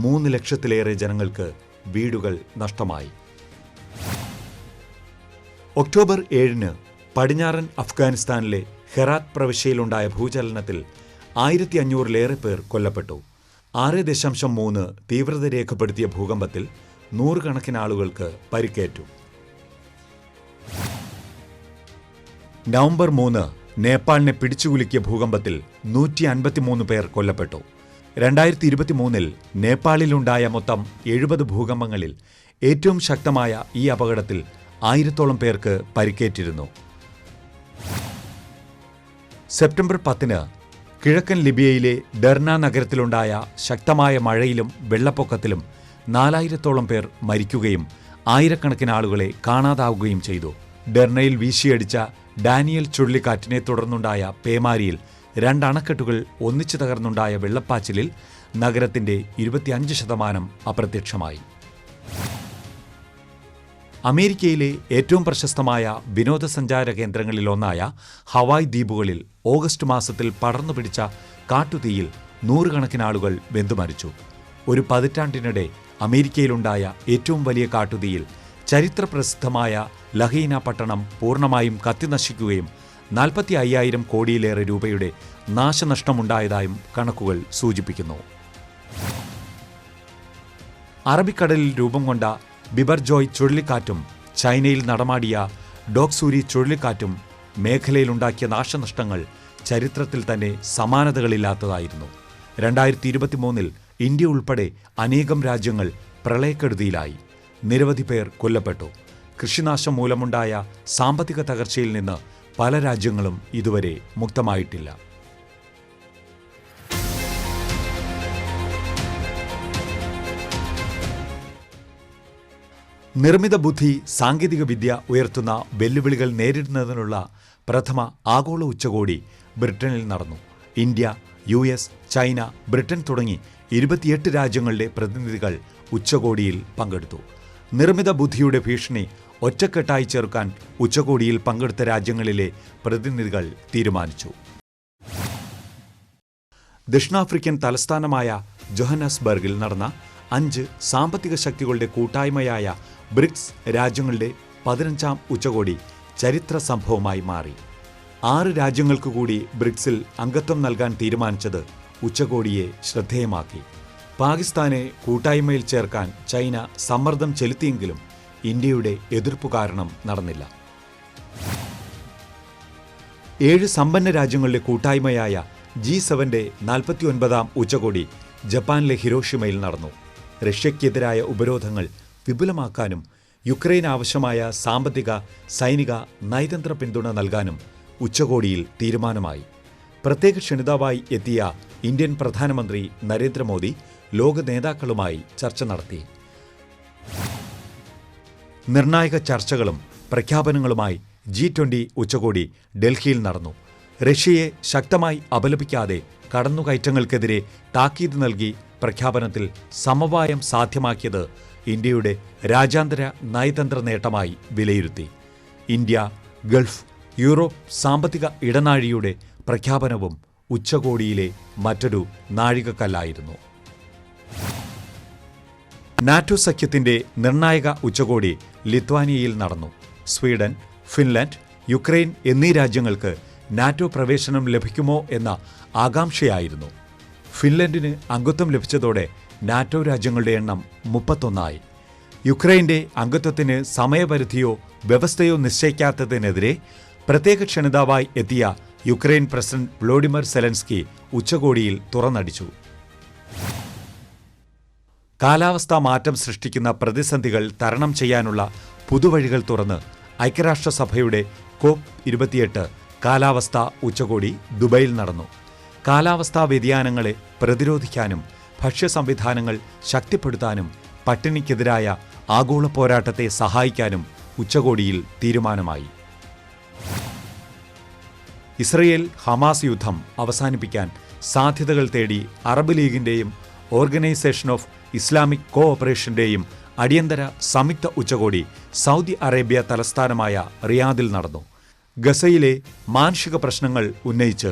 3 ലക്ഷത്തിലേറെ ജനങ്ങൾക്ക് വീടുകൾ നഷ്ടമായി. ഒക്ടോബർ 7-ന് പടിഞ്ഞാറൻ അഫ്ഗാനിസ്ഥാനിലെ ഹെറാത്ത് പ്രവിശ്യയിലുണ്ടായ ഭൂചലനത്തിൽ 1500-ലേറെ പേർ കൊല്ലപ്പെട്ടു. 6.3 തീവ്രത രേഖപ്പെടുത്തിയ ഭൂകമ്പത്തിൽ 100 കണക്കിന് ആളുകൾക്ക് പരിക്കേറ്റു. നവംബർ 3 നേപ്പാളിനെ പിടിച്ചുകുലുക്കിയ ഭൂകമ്പത്തിൽ 153 പേർ കൊല്ലപ്പെട്ടു. 2023-ൽ നേപ്പാളിലുണ്ടായ മൊത്തം 70 ഭൂകമ്പങ്ങളിൽ ഏറ്റവും ശക്തമായ ഈ അപകടത്തിൽ 1000-ഓളം പേർക്ക് പരിക്കേറ്റിരുന്നു. സെപ്റ്റംബർ 10-ന് കിഴക്കൻ ലിബിയയിലെ ഡെർന നഗരത്തിലുണ്ടായ ശക്തമായ മഴയിലും വെള്ളപ്പൊക്കത്തിലും 4000-ഓളം പേർ മരിക്കുകയും ആയിരക്കണക്കിന് ആളുകളെ കാണാതാവുകയും ചെയ്തു. ഡെർണയിൽ വീശിയടിച്ച ഡാനിയൽ ചുഴലിക്കാറ്റിനെ തുടർന്നുണ്ടായ പേമാരിയിൽ 2 അണക്കെട്ടുകൾ ഒന്നിച്ചു തകർന്നുണ്ടായ വെള്ളപ്പാച്ചിലിൽ നഗരത്തിന്റെ 25% അപ്രത്യക്ഷമായി. അമേരിക്കയിലെ ഏറ്റവും പ്രശസ്തമായ വിനോദസഞ്ചാര കേന്ദ്രങ്ങളിലൊന്നായ ഹവായ് ദ്വീപുകളിൽ ഓഗസ്റ്റ് മാസത്തിൽ പടർന്നുപിടിച്ച കാട്ടുതീയിൽ 100 കണക്കിന് ആളുകൾ വെന്തുമരിച്ചു. ഒരു പതിറ്റാണ്ടിനിടെ അമേരിക്കയിലുണ്ടായ ഏറ്റവും വലിയ കാട്ടുതീയിൽ ചരിത്രപ്രസിദ്ധമായ ലഹീന പട്ടണം പൂർണ്ണമായും കത്തിനശിക്കുകയും 45,000 കോടിയിലേറെ രൂപയുടെ നാശനഷ്ടമുണ്ടായതായും കണക്കുകൾ സൂചിപ്പിക്കുന്നു. അറബിക്കടലിൽ രൂപം കൊണ്ട ബിബർജോയ് ചുഴലിക്കാറ്റും ചൈനയിൽ നടമാടിയ ഡോക്സൂരി ചുഴലിക്കാറ്റും മേഖലയിലുണ്ടാക്കിയ നാശനഷ്ടങ്ങൾ ചരിത്രത്തിൽ തന്നെ സമാനതകളില്ലാത്തതായിരുന്നു. 2023-ൽ ഇന്ത്യ ഉൾപ്പെടെ അനേകം രാജ്യങ്ങൾ പ്രളയക്കെടുതിയിലായി. നിരവധി പേർ കൊല്ലപ്പെട്ടു. കൃഷിനാശം മൂലമുണ്ടായ സാമ്പത്തിക തകർച്ചയിൽ നിന്ന് പല രാജ്യങ്ങളും ഇതുവരെ മുക്തമായിട്ടില്ല. നിർമ്മിത ബുദ്ധി സാങ്കേതിക വിദ്യ ഉയർത്തുന്ന വെല്ലുവിളികൾ നേരിടുന്നതിനുള്ള പ്രഥമ ആഗോള ഉച്ചകോടി ബ്രിട്ടനിൽ നടന്നു. ഇന്ത്യ, US, ചൈന, ബ്രിട്ടൻ തുടങ്ങി 28 രാജ്യങ്ങളുടെ പ്രതിനിധികൾ ഉച്ചകോടിയിൽ പങ്കെടുത്തു. നിർമ്മിത ബുദ്ധിയുടെ ഭീഷണി ഒറ്റക്കെട്ടായി ചെറുക്കാൻ ഉച്ചകോടിയിൽ പങ്കെടുത്ത രാജ്യങ്ങളിലെ പ്രതിനിധികൾ തീരുമാനിച്ചു. ദക്ഷിണാഫ്രിക്കൻ തലസ്ഥാനമായ ജോഹന്നസ്ബർഗിൽ നടന്ന 5 സാമ്പത്തിക ശക്തികളുടെ കൂട്ടായ്മയായ ബ്രിക്സ് രാജ്യങ്ങളുടെ 15ാം ഉച്ചകോടി ചരിത്ര സംഭവമായി മാറി. 6 രാജ്യങ്ങൾക്ക് കൂടി ബ്രിക്സിൽ അംഗത്വം നൽകാൻ തീരുമാനിച്ചത് ഉച്ചകോടിയെ ശ്രദ്ധേയമാക്കി. പാകിസ്ഥാനെ കൂട്ടായ്മയിൽ ചേർക്കാൻ ചൈന സമ്മർദ്ദം ചെലുത്തിയെങ്കിലും ഇന്ത്യയുടെ എതിർപ്പു കാരണം നടന്നില്ല. 7 സമ്പന്ന രാജ്യങ്ങളുടെ കൂട്ടായ്മയായ G7-ന്റെ 49ാം ഉച്ചകോടി ജപ്പാനിലെ ഹിരോഷിമയിൽ നടന്നു. റഷ്യയ്ക്കെതിരായ ഉപരോധങ്ങൾ വിപുലമാക്കാനും യുക്രൈന് ആവശ്യമായ സാമ്പത്തിക, സൈനിക, നയതന്ത്ര പിന്തുണ നൽകാനും ഉച്ചകോടിയിൽ തീരുമാനമായി. പ്രത്യേക ക്ഷണിതാവായി എത്തിയ ഇന്ത്യൻ പ്രധാനമന്ത്രി നരേന്ദ്രമോദി ലോക നേതാക്കളുമായി ചർച്ച നടത്തി. നിർണായക ചർച്ചകളും പ്രഖ്യാപനങ്ങളുമായി G20 ഉച്ചകോടി ഡൽഹിയിൽ നടന്നു. റഷ്യയെ ശക്തമായി അപലപിക്കാതെ കടന്നുകയറ്റങ്ങൾക്കെതിരെ താക്കീത് നൽകി പ്രഖ്യാപനത്തിൽ സമവായം സാധ്യമാക്കിയത് ഇന്ത്യയുടെ രാജ്യാന്തര നയതന്ത്ര നേട്ടമായി വിലയിരുത്തി. ഇന്ത്യ, ഗൾഫ്, യൂറോപ്പ് സാമ്പത്തിക ഇടനാഴിയുടെ പ്രഖ്യാപനവും ഉച്ചകോടിയിലെ മറ്റൊരു നാഴികക്കല്ലായിരുന്നു. നാറ്റോ സഖ്യത്തിന്റെ നിർണായക ഉച്ചകോടി ലിത്വാനിയയിൽ നടന്നു. സ്വീഡൻ, ഫിൻലാൻഡ്, യുക്രൈൻ എന്നീ രാജ്യങ്ങൾക്ക് നാറ്റോ പ്രവേശനം ലഭിക്കുമോ എന്ന ആകാംക്ഷയായിരുന്നു. ഫിൻലൻഡിന് അംഗത്വം ലഭിച്ചതോടെ നാറ്റോ രാജ്യങ്ങളുടെ എണ്ണം 31ആയി. യുക്രൈന്റെ അംഗത്വത്തിന് സമയപരിധിയോ വ്യവസ്ഥയോ നിശ്ചയിക്കാത്തതിനെതിരെ പ്രത്യേക ക്ഷണിതാവായി എത്തിയ യുക്രൈൻ പ്രസിഡന്റ് വ്ളോഡിമിർ സെലൻസ്കി ഉച്ചകോടിയിൽ തുറന്നടിച്ചു. കാലാവസ്ഥാ മാറ്റം സൃഷ്ടിക്കുന്ന പ്രതിസന്ധികൾ തരണം ചെയ്യാനുള്ള പുതുവഴികൾ തുറന്ന് ഐക്യരാഷ്ട്രസഭയുടെ COP28 കാലാവസ്ഥാ ഉച്ചകോടി ദുബൈയിൽ നടന്നു. കാലാവസ്ഥാ വ്യതിയാനങ്ങളെ പ്രതിരോധിക്കാനും ഭക്ഷ്യ സംവിധാനങ്ങൾ ശക്തിപ്പെടുത്താനും പട്ടിണിക്കെതിരായ ആഗോള പോരാട്ടത്തെ സഹായിക്കാനും ഉച്ചകോടിയിൽ തീരുമാനമായി. ഇസ്രയേൽ ഹമാസ് യുദ്ധം അവസാനിപ്പിക്കാൻ സാധ്യതകൾ തേടി അറബ് ലീഗിന്റെയും ഓർഗനൈസേഷൻ ഓഫ് ഇസ്ലാമിക് കോഓപ്പറേഷന്റെയും അടിയന്തര സംയുക്ത ഉച്ചകോടി സൗദി അറേബ്യ തലസ്ഥാനമായ റിയാദിൽ നടന്നു. ഗസയിലെ മാനുഷിക പ്രശ്നങ്ങൾ ഉന്നയിച്ച്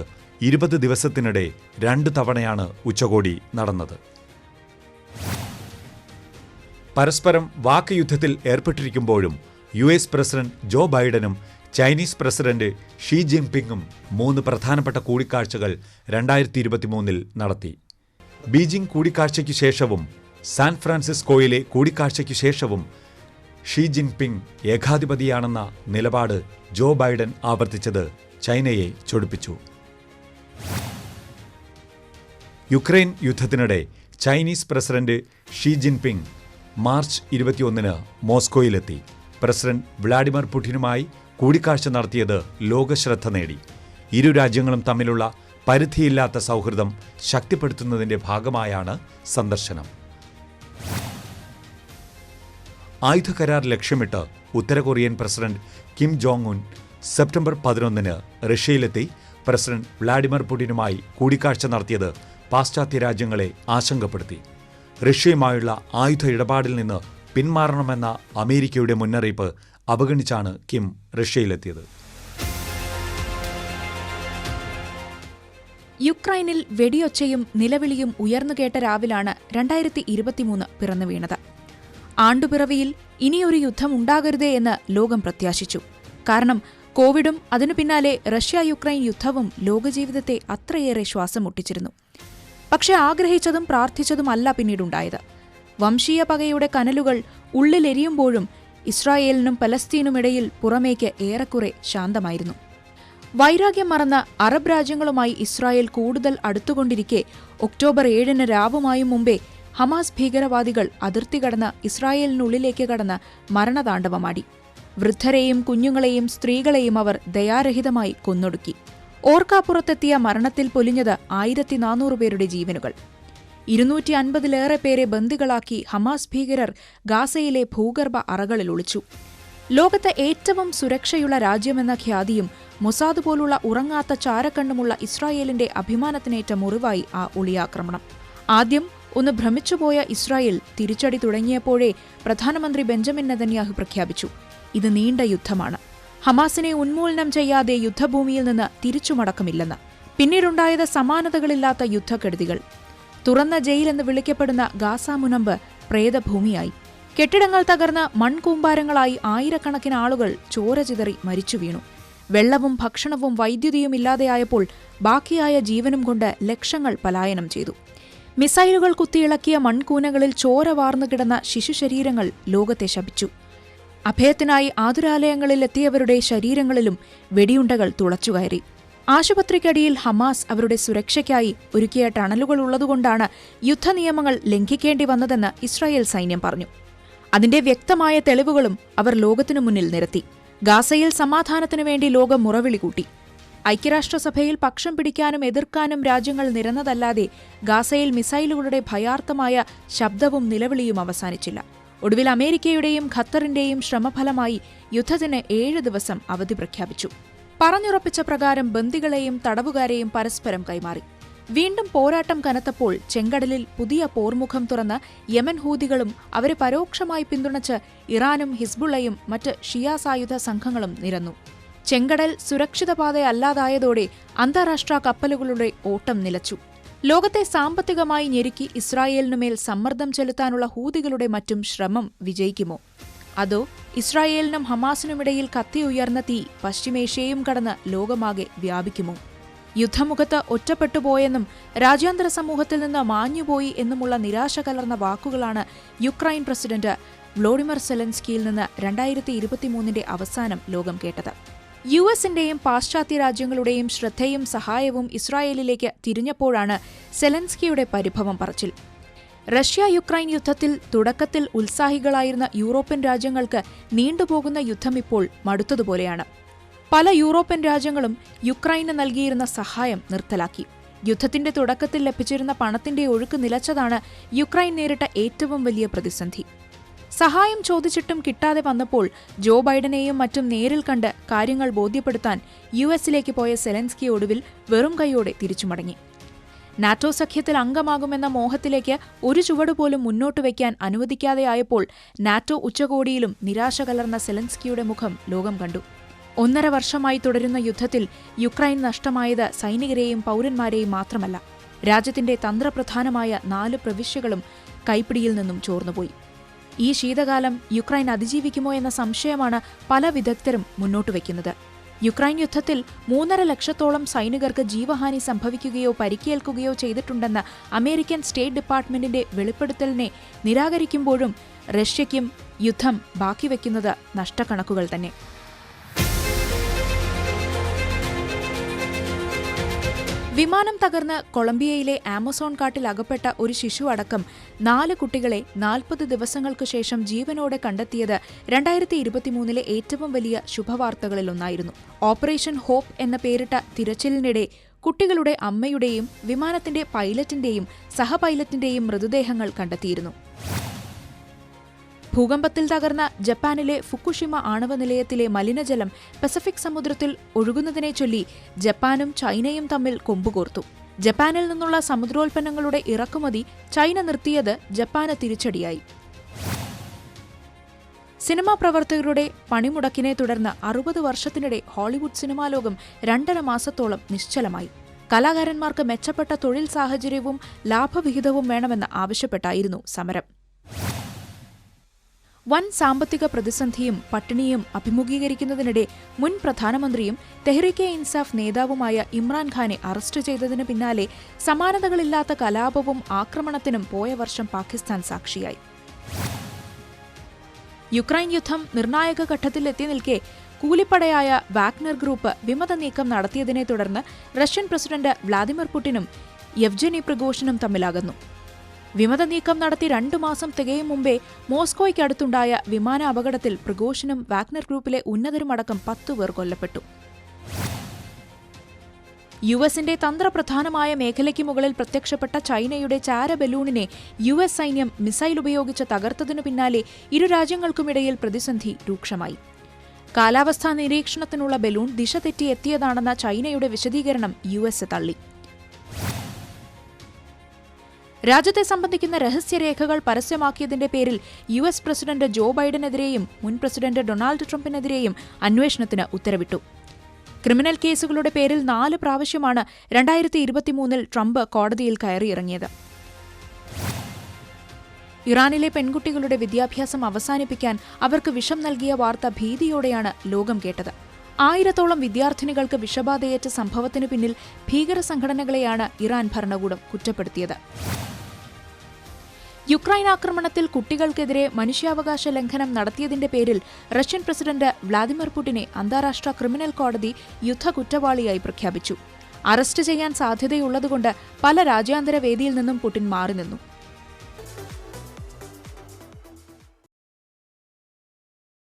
20 ദിവസത്തിനിടെ 2 തവണയാണ് ഉച്ചകോടി നടന്നത്. പരസ്പരം വാക്യുദ്ധത്തിൽ ഏർപ്പെട്ടിരിക്കുമ്പോഴും US പ്രസിഡന്റ് ജോ ബൈഡനും ചൈനീസ് പ്രസിഡന്റ് ഷീ ജിൻപിങ്ങും 3 പ്രധാനപ്പെട്ട കൂടിക്കാഴ്ചകൾ 2023 നടത്തി. ബീജിംഗ് കൂടിക്കാഴ്ചയ്ക്ക് ശേഷവും സാൻ ഫ്രാൻസിസ്കോയിലെ കൂടിക്കാഴ്ചയ്ക്ക് ശേഷവും ഷീ ജിൻപിങ് ഏകാധിപതിയാണെന്ന നിലപാട് ജോ ബൈഡൻ ആവർത്തിച്ചത് ചൈനയെ ചൊടിപ്പിച്ചു. യുക്രൈൻ യുദ്ധത്തിനിടെ Chinese president Xi Jinping March 21 മോസ്കോയിലെത്തി. പ്രസിഡന്റ് വ്ളാഡിമിർ പുടിനുമായി കൂടിക്കാഴ്ച നടത്തിയത് ലോകശ്രദ്ധ നേടി. ഇരു രാജ്യങ്ങളും തമ്മിലുള്ള പരിധിയില്ലാത്ത സൗഹൃദം ശക്തിപ്പെടുത്തുന്നതിന്റെ ഭാഗമായാണ് സന്ദർശനം. ആയുധകരാർ ലക്ഷ്യമിട്ട് ഉത്തര Korean president Kim Jong Un September 11 റഷ്യയിലെത്തി. പ്രസിഡന്റ് വ്ളാഡിമിർ പുടിനുമായി കൂടിക്കാഴ്ച നടത്തിയത് പാശ്ചാത്യ രാജ്യങ്ങളെ ആശങ്കപ്പെടുത്തി. റഷ്യയുമായുള്ള ആയുധ ഇടപാടിൽ നിന്ന് പിന്മാറണമെന്ന അമേരിക്കയുടെ മുന്നറിയിപ്പ് അവഗണിച്ചാണ് കിം റഷ്യയിലെത്തിയത്. യുക്രൈനിൽ വെടിയൊച്ചയും നിലവിളിയും ഉയർന്നുകേട്ട രാവിലാണ് 2023 പിറന്നു വീണത്. ആണ്ടുപിറവിയിൽ ഇനിയൊരു യുദ്ധം ഉണ്ടാകരുതേ എന്ന് ലോകം പ്രത്യാശിച്ചു. കാരണം കോവിഡും അതിനു പിന്നാലെ റഷ്യ യുക്രൈൻ യുദ്ധവും ലോകജീവിതത്തെ അത്രയേറെ ശ്വാസം മുട്ടിച്ചിരുന്നു. പക്ഷെ ആഗ്രഹിച്ചതും പ്രാർത്ഥിച്ചതുമല്ല പിന്നീടുണ്ടായത്. വംശീയ പകയുടെ കനലുകൾ ഉള്ളിലെരിയുമ്പോഴും ഇസ്രായേലിനും പലസ്തീനുമിടയിൽ പുറമേക്ക് ഏറെക്കുറെ ശാന്തമായിരുന്നു. വൈരാഗ്യം മറന്ന അറബ് രാജ്യങ്ങളുമായി ഇസ്രായേൽ കൂടുതൽ അടുത്തുകൊണ്ടിരിക്കെ ഒക്ടോബർ 7 രാവുമായും മുമ്പേ ഹമാസ് ഭീകരവാദികൾ അതിർത്തി കടന്ന് ഇസ്രായേലിനുള്ളിലേക്ക് കടന്ന് മരണതാണ്ഡവമാടി. വൃദ്ധരെയും കുഞ്ഞുങ്ങളെയും സ്ത്രീകളെയും അവർ ദയാരഹിതമായി കൊന്നൊടുക്കി. ഓർക്കാപ്പുറത്തെത്തിയ മരണത്തിൽ പൊലിഞ്ഞത് 1400 പേരുടെ ജീവനുകൾ. 250-ലേറെ പേരെ ബന്ദികളാക്കി ഹമാസ് ഭീകരർ ഗാസയിലെ ഭൂഗർഭ അറകളിൽ ഒളിച്ചു. ലോകത്തെ ഏറ്റവും സുരക്ഷയുള്ള രാജ്യമെന്ന ഖ്യാതിയും മൊസാദ് പോലുള്ള ഉറങ്ങാത്ത ചാരക്കണ്ണുമുള്ള ഇസ്രായേലിന്റെ അഭിമാനത്തിനേറ്റ മുറിവായി ആ ഒളിയാക്രമണം. ആദ്യം ഒന്ന് ഭ്രമിച്ചുപോയ ഇസ്രായേൽ തിരിച്ചടി തുടങ്ങിയപ്പോഴേ പ്രധാനമന്ത്രി ബെഞ്ചമിൻ നെതന്യാഹു പ്രഖ്യാപിച്ചു, ഇത് നീണ്ട യുദ്ധമാണ്. ഹമാസിനെ ഉന്മൂലനം ചെയ്യാതെ യുദ്ധഭൂമിയിൽ നിന്ന് തിരിച്ചുമടക്കമില്ലെന്ന്. പിന്നീടുണ്ടായത് സമാനതകളില്ലാത്ത യുദ്ധക്കെടുതികൾ. തുറന്ന ജയിലെന്ന് വിളിക്കപ്പെടുന്ന ഗാസ മുനമ്പ് പ്രേതഭൂമിയായി. കെട്ടിടങ്ങൾ തകർന്ന് മൺകൂമ്പാരങ്ങളായി ആയിരക്കണക്കിന് ആളുകൾ ചോര ചിതറി മരിച്ചു വീണു. വെള്ളവും ഭക്ഷണവും വൈദ്യുതിയും ഇല്ലാതെയായപ്പോൾ ബാക്കിയായ ജീവനും കൊണ്ട് ലക്ഷങ്ങൾ പലായനം ചെയ്തു. മിസൈലുകൾ കുത്തിയിളക്കിയ മൺകൂനകളിൽ ചോര വാർന്നു കിടന്ന ശിശുശരീരങ്ങൾ ലോകത്തെ ശപിച്ചു. അഭയത്തിനായി ആതുരാലയങ്ങളിൽ എത്തിയവരുടെ ശരീരങ്ങളിലും വെടിയുണ്ടകൾ തുളച്ചുകയറി. ആശുപത്രിക്കടിയിൽ ഹമാസ് അവരുടെ സുരക്ഷയ്ക്കായി ഒരുക്കിയ ടണലുകൾ ഉള്ളതുകൊണ്ടാണ് യുദ്ധനിയമങ്ങൾ ലംഘിക്കേണ്ടി വന്നതെന്ന് ഇസ്രായേൽ സൈന്യം പറഞ്ഞു. അതിന്റെ വ്യക്തമായ തെളിവുകളും അവർ ലോകത്തിനു മുന്നിൽ നിരത്തി. ഗാസയിൽ സമാധാനത്തിനു വേണ്ടി ലോകം മുറവിളി കൂട്ടി. ഐക്യരാഷ്ട്രസഭയിൽ പക്ഷം പിടിക്കാനും എതിർക്കാനും രാജ്യങ്ങൾ നിരന്നതല്ലാതെ ഗാസയിൽ മിസൈലുകളുടെ ഭയാർത്തമായ ശബ്ദവും നിലവിളിയും അവസാനിച്ചില്ല. ഒടുവിൽ അമേരിക്കയുടെയും ഖത്തറിന്റെയും ശ്രമഫലമായി യുദ്ധത്തിന് 7 ദിവസം അവധി പ്രഖ്യാപിച്ചു. പറഞ്ഞുറപ്പിച്ച പ്രകാരം ബന്ദികളെയും തടവുകാരെയും പരസ്പരം കൈമാറി. വീണ്ടും പോരാട്ടം കനത്തപ്പോൾ ചെങ്കടലിൽ പുതിയ പോർമുഖം തുറന്ന് യമൻ ഹൂതികളും അവരെ പരോക്ഷമായി പിന്തുണച്ച് ഇറാനും ഹിസ്ബുള്ളയും മറ്റ് ഷിയ സായുധ സംഘങ്ങളും നിരന്നു. ചെങ്കടൽ സുരക്ഷിത പാതയല്ലാതായതോടെ അന്താരാഷ്ട്ര കപ്പലുകളുടെ ഓട്ടം നിലച്ചു. ലോകത്തെ സാമ്പത്തികമായി ഞെരുക്കി ഇസ്രായേലിനുമേൽ സമ്മർദ്ദം ചെലുത്താനുള്ള ഹൂതികളുടെ മറ്റും ശ്രമം വിജയിക്കുമോ? അതോ ഇസ്രായേലിനും ഹമാസിനുമിടയിൽ കത്തിയുയർന്ന തീ പശ്ചിമേഷ്യയും കടന്ന് ലോകമാകെ വ്യാപിക്കുമോ? യുദ്ധമുഖത്ത് ഒറ്റപ്പെട്ടുപോയെന്നും രാജ്യാന്തര സമൂഹത്തിൽ നിന്ന് മാഞ്ഞുപോയി എന്നുമുള്ള നിരാശ കലർന്ന വാക്കുകളാണ് യുക്രൈൻ പ്രസിഡന്റ് വ്ളോഡിമിർ സെലൻസ്കിയിൽ നിന്ന് 2023 അവസാനം ലോകം കേട്ടത്. US-ന്റെയും പാശ്ചാത്യ രാജ്യങ്ങളുടെയും ശ്രദ്ധയും സഹായവും ഇസ്രായേലിലേക്ക് തിരിഞ്ഞപ്പോഴാണ് സെലൻസ്കിയുടെ പരിഭവം പറച്ചിൽ. റഷ്യ-യുക്രൈൻ യുദ്ധത്തിൽ തുടക്കത്തിൽ ഉത്സാഹികളായിരുന്ന യൂറോപ്യൻ രാജ്യങ്ങൾക്ക് നീണ്ടുപോകുന്ന യുദ്ധം ഇപ്പോൾ മടുത്തതുപോലെയാണ്. പല യൂറോപ്യൻ രാജ്യങ്ങളും യുക്രൈന് നൽകിയിരുന്ന സഹായം നിർത്തലാക്കി. യുദ്ധത്തിന്റെ തുടക്കത്തിൽ ലഭിച്ചിരുന്ന പണത്തിന്റെ ഒഴുക്ക് നിലച്ചതാണ് യുക്രൈൻ നേരിട്ട ഏറ്റവും വലിയ പ്രതിസന്ധി. സഹായം ചോദിച്ചിട്ടും കിട്ടാതെ വന്നപ്പോൾ ജോ ബൈഡനെയും മറ്റും നേരിൽ കണ്ട് കാര്യങ്ങൾ ബോധ്യപ്പെടുത്താൻ US-ലേക്ക് പോയ സെലൻസ്കി ഒടുവിൽ വെറും കൈയോടെ തിരിച്ചുമടങ്ങി. നാറ്റോ സഖ്യത്തിൽ അംഗമാകുമെന്ന മോഹത്തിലേക്ക് ഒരു ചുവടുപോലും മുന്നോട്ട് വയ്ക്കാൻ അനുവദിക്കാതെയായപ്പോൾ നാറ്റോ ഉച്ചകോടിയിലും നിരാശ കലർന്ന സെലൻസ്കിയുടെ മുഖം ലോകം കണ്ടു. 1.5 വർഷമായി തുടരുന്ന യുദ്ധത്തിൽ യുക്രൈൻ നഷ്ടമായത് സൈനികരെയും പൗരന്മാരെയും മാത്രമല്ല, രാജ്യത്തിന്റെ തന്ത്രപ്രധാനമായ 4 പ്രവിശ്യകളും കൈപ്പിടിയിൽ നിന്നും ചോർന്നുപോയി. ഈ ശീതകാലം യുക്രൈൻ അതിജീവിക്കുമോ എന്ന സംശയമാണ് പല വിദഗ്ധരും മുന്നോട്ട് വയ്ക്കുന്നത്. യുക്രൈൻ യുദ്ധത്തിൽ 3.5 ലക്ഷത്തോളം സൈനികർക്ക് ജീവഹാനി സംഭവിക്കുകയോ പരിക്കേൽക്കുകയോ ചെയ്തിട്ടുണ്ടെന്ന അമേരിക്കൻ സ്റ്റേറ്റ് ഡിപ്പാർട്ട്മെന്റിന്റെ വെളിപ്പെടുത്തലിനെ നിരാകരിക്കുമ്പോഴും റഷ്യയ്ക്കും യുദ്ധം ബാക്കിവെക്കുന്നത് നഷ്ടക്കണക്കുകൾ തന്നെ. വിമാനം തകർന്ന് കൊളംബിയയിലെ ആമസോൺ കാട്ടിൽ അകപ്പെട്ട ഒരു ശിശു അടക്കം 4 കുട്ടികളെ 40 ദിവസങ്ങൾക്കു ശേഷം ജീവനോടെ കണ്ടെത്തിയത് 2023 ഏറ്റവും വലിയ ശുഭവാർത്തകളിലൊന്നായിരുന്നു. ഓപ്പറേഷൻ ഹോപ്പ് എന്ന പേരിട്ട തിരച്ചിലിനിടെ കുട്ടികളുടെ അമ്മയുടെയും വിമാനത്തിന്റെ പൈലറ്റിന്റെയും സഹപൈലറ്റിന്റെയും മൃതദേഹങ്ങൾ കണ്ടെത്തിയിരുന്നു. ഭൂകമ്പത്തിൽ തകർന്ന ജപ്പാനിലെ ഫുക്കുഷിമ ആണവ നിലയത്തിലെ മലിനജലം പസഫിക് സമുദ്രത്തിൽ ഒഴുകുന്നതിനെ ചൊല്ലി ജപ്പാനും ചൈനയും തമ്മിൽ കൊമ്പുകോർത്തു. ജപ്പാനിൽ നിന്നുള്ള സമുദ്രോൽപ്പന്നങ്ങളുടെ ഇറക്കുമതി ചൈന നിർത്തിയത് ജപ്പാന് തിരിച്ചടിയായി. സിനിമാ പ്രവർത്തകരുടെ പണിമുടക്കിനെ തുടർന്ന് 60 വർഷത്തിനിടെ ഹോളിവുഡ് സിനിമാ ലോകം 2.5 മാസത്തോളം നിശ്ചലമായി. കലാകാരന്മാർക്ക് മെച്ചപ്പെട്ട തൊഴിൽ സാഹചര്യവും ലാഭവിഹിതവും വേണമെന്ന് ആവശ്യപ്പെട്ടായിരുന്നു സമരം. വൻ സാമ്പത്തിക പ്രതിസന്ധിയും പട്ടിണിയും അഭിമുഖീകരിക്കുന്നതിനിടെ മുൻ പ്രധാനമന്ത്രിയും തെഹ്രീക്കെ ഇൻസാഫ് നേതാവുമായ ഇമ്രാൻഖാനെ അറസ്റ്റ് ചെയ്തതിന് പിന്നാലെ സമാനതകളില്ലാത്ത കലാപവും ആക്രമണത്തിനും പോയ വർഷം പാകിസ്ഥാൻ സാക്ഷിയായി. യുക്രൈൻ യുദ്ധം നിർണായക ഘട്ടത്തിലെത്തി നിൽക്കെ കൂലിപ്പടയായ വാഗ്നർ ഗ്രൂപ്പ് വിമത നീക്കം നടത്തിയതിനെ തുടർന്ന് റഷ്യൻ പ്രസിഡന്റ് വ്ളാദിമിർ പുടിനും യെവ്ജനി പ്രിഗോഷിനും തമ്മിലകന്നു. വിമത നീക്കം നടത്തി 2 മാസം തികയും മുമ്പേ മോസ്കോയ്ക്കടുത്തുണ്ടായ വിമാന അപകടത്തിൽ പ്രിഗോഷിനും വാഗ്നർ ഗ്രൂപ്പിലെ ഉന്നതരുമടക്കം 10 പേർ കൊല്ലപ്പെട്ടു. US-ന്റെ തന്ത്രപ്രധാനമായ മേഖലയ്ക്ക് മുകളിൽ പ്രത്യക്ഷപ്പെട്ട ചൈനയുടെ ചാര ബലൂണിനെ US സൈന്യം മിസൈൽ ഉപയോഗിച്ച് തകർത്തതിനു പിന്നാലെ ഇരു രാജ്യങ്ങൾക്കുമിടയിൽ പ്രതിസന്ധി രൂക്ഷമായി. കാലാവസ്ഥാ നിരീക്ഷണത്തിനുള്ള ബലൂൺ ദിശ തെറ്റി എത്തിയതാണെന്ന ചൈനയുടെ വിശദീകരണം US തള്ളി. രാജ്യത്തെ സംബന്ധിക്കുന്ന രഹസ്യരേഖകൾ പരസ്യമാക്കിയതിന്റെ പേരിൽ US പ്രസിഡന്റ് ജോ ബൈഡനെതിരെയും മുൻ പ്രസിഡന്റ് ഡൊണാൾഡ് ട്രംപിനെതിരെയും അന്വേഷണത്തിന് ഉത്തരവിട്ടു. ക്രിമിനൽ കേസുകളുടെ പേരിൽ 4 പ്രാവശ്യമാണ് 2023 ട്രംപ് കോടതിയിൽ കയറിയിറങ്ങിയത്. ഇറാനിലെ പെൺകുട്ടികളുടെ വിദ്യാഭ്യാസം അവസാനിപ്പിക്കാൻ അവർക്ക് വിഷം നൽകിയ വാർത്ത ഭീതിയോടെയാണ് ലോകം കേട്ടത്. 1000-ഓളം വിദ്യാർത്ഥിനികൾക്ക് വിഷബാധയേറ്റ സംഭവത്തിനു പിന്നിൽ ഭീകര സംഘടനകളെയാണ് ഇറാൻ ഭരണകൂടം കുറ്റപ്പെടുത്തിയത്. യുക്രൈൻ ആക്രമണത്തിൽ കുട്ടികൾക്കെതിരെ മനുഷ്യാവകാശ ലംഘനം നടത്തിയതിന്റെ പേരിൽ റഷ്യൻ പ്രസിഡന്റ് വ്ളാദിമിർ പുടിനെ അന്താരാഷ്ട്ര ക്രിമിനൽ കോടതി യുദ്ധകുറ്റവാളിയായി പ്രഖ്യാപിച്ചു. അറസ്റ്റ് ചെയ്യാൻ സാധ്യതയുള്ളതുകൊണ്ട് പല രാജ്യാന്തര വേദിയിൽ നിന്നും പുടിൻ മാറി നിന്നു.